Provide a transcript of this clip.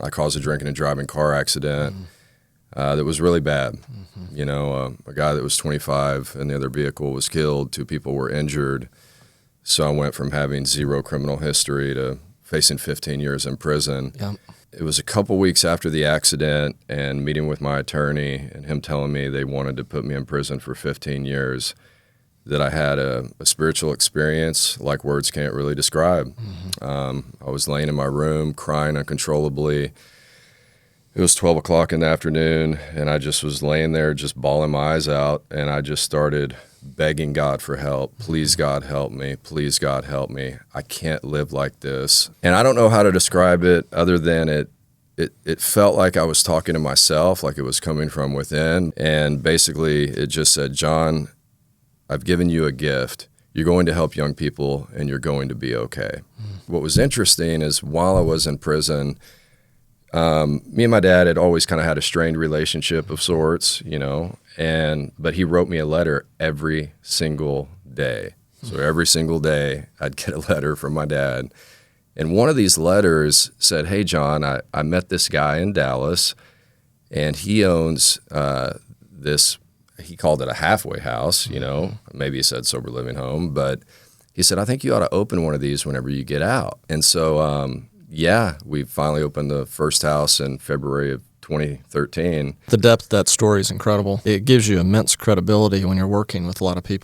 I caused a drinking and driving car accident that was really bad. You know, a guy that was 25 in the other vehicle was killed. 2 people were injured. So I went from having 0 criminal history to facing 15 years in prison. Yeah. It was a couple weeks after the accident and meeting with my attorney and him telling me they wanted to put me in prison for 15 years that I had a spiritual experience like words can't really describe. I was laying in my room crying uncontrollably. It was 12 o'clock in the afternoon, and I just was laying there just bawling my eyes out, and I just started begging God for help. Please, God, help me. Please, God, help me. I can't live like this. And I don't know how to describe it other than it felt like I was talking to myself, like it was coming from within. And basically, it just said, John, I've given you a gift. You're going to help young people, and you're going to be okay. What was interesting is while I was in prison, me and my dad had always kind of had a strained relationship of sorts, you know, but he wrote me a letter every single day. So every single day I'd get a letter from my dad. And one of these letters said, hey, John, I met this guy in Dallas, and he owns this, he called it a halfway house, you know, maybe he said sober living home, but he said, I think you ought to open one of these whenever you get out. And so, yeah, we finally opened the first house in February of 2013. The depth of that story is incredible. It gives you immense credibility when you're working with a lot of people.